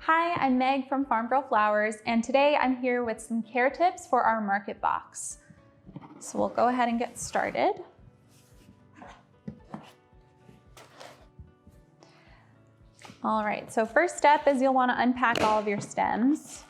Hi, I'm Meg from Farmgirl Flowers, and today I'm here with some care tips for our market box. So we'll go ahead and get started. All right, so first step is you'll want to unpack all of your stems.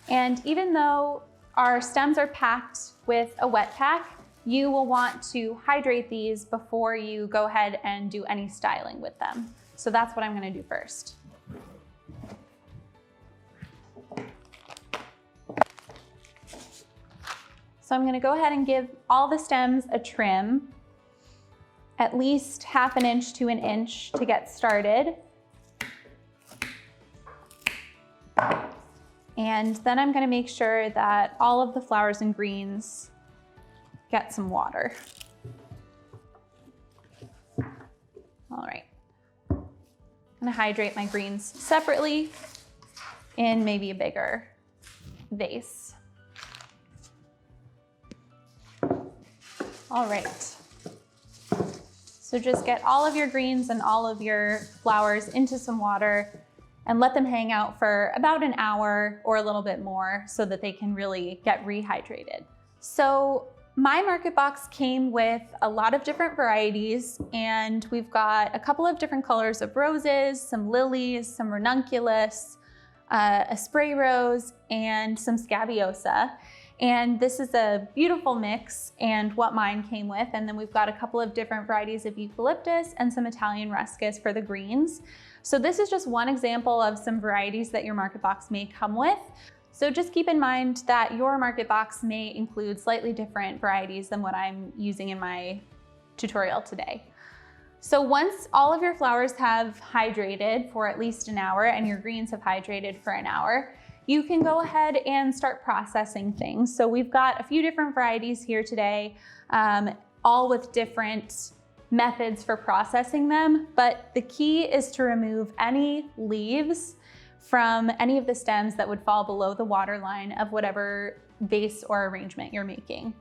And even though our stems are packed with a wet pack, you will want to hydrate these before you go ahead and do any styling with them. So that's what I'm going to do first. So I'm going to go ahead and give all the stems a trim, at least 1/2 inch to 1 inch to get started. And then I'm going to make sure that all of the flowers and greens get some water. All right. I'm going to hydrate my greens separately in maybe a bigger vase. All right. So just get all of your greens and all of your flowers into some water and let them hang out for about an hour or a little bit more so that they can really get rehydrated. So my market box came with a lot of different varieties, and we've got a couple of different colors of roses, some lilies, some ranunculus, a spray rose, and some scabiosa. And this is a beautiful mix and what mine came with. And then we've got a couple of different varieties of eucalyptus and some Italian ruscus for the greens. So this is just one example of some varieties that your market box may come with. So just keep in mind that your market box may include slightly different varieties than what I'm using in my tutorial today. So once all of your flowers have hydrated for at least an hour and your greens have hydrated for an hour, you can go ahead and start processing things. So we've got a few different varieties here today, all with different methods for processing them, but the key is to remove any leaves from any of the stems that would fall below the water line of whatever vase or arrangement you're making.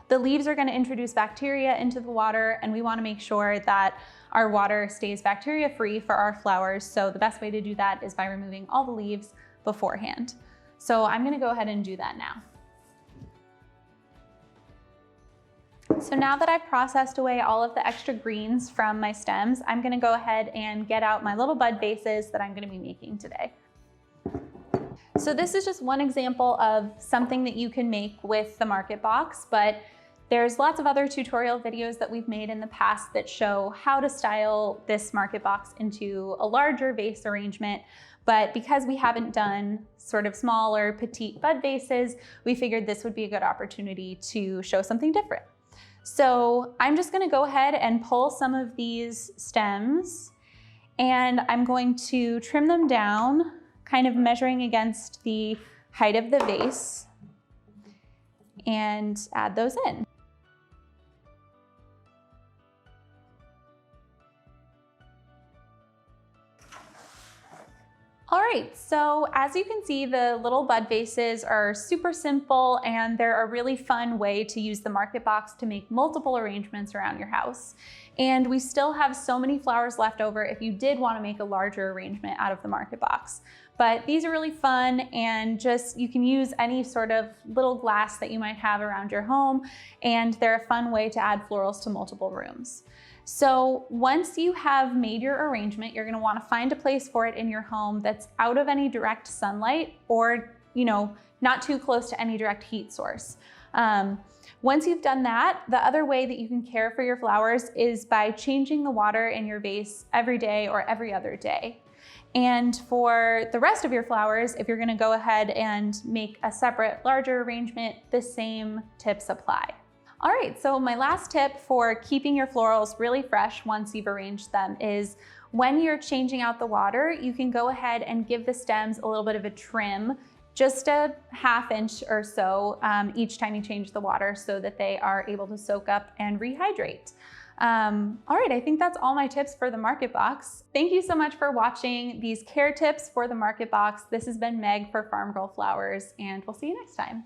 The leaves are going to introduce bacteria into the water, and we want to make sure that our water stays bacteria-free for our flowers. So the best way to do that is by removing all the leaves beforehand. So I'm going to go ahead and do that now. So now that I've processed away all of the extra greens from my stems, I'm going to go ahead and get out my little bud vases that I'm going to be making today. So this is just one example of something that you can make with the market box, but there's lots of other tutorial videos that we've made in the past that show how to style this market box into a larger vase arrangement. But because we haven't done sort of smaller petite bud vases, we figured this would be a good opportunity to show something different. So I'm just going to go ahead and pull some of these stems, and I'm going to trim them down, kind of measuring against the height of the vase, and add those in. All right, so as you can see, the little bud vases are super simple, and they're a really fun way to use the market box to make multiple arrangements around your house. And we still have so many flowers left over if you did want to make a larger arrangement out of the market box. But these are really fun, and just you can use any sort of little glass that you might have around your home, and they're a fun way to add florals to multiple rooms. So once you have made your arrangement, you're going to want to find a place for it in your home that's out of any direct sunlight or, not too close to any direct heat source. Once you've done that, the other way that you can care for your flowers is by changing the water in your vase every day or every other day. And for the rest of your flowers, if you're going to go ahead and make a separate, larger arrangement, the same tips apply. All right, so my last tip for keeping your florals really fresh once you've arranged them is when you're changing out the water, you can go ahead and give the stems a little bit of a trim, just a 1/2 inch or so each time you change the water so that they are able to soak up and rehydrate. All right, I think that's all my tips for the market box. Thank you so much for watching these care tips for the market box. This has been Meg for Farmgirl Flowers, and we'll see you next time.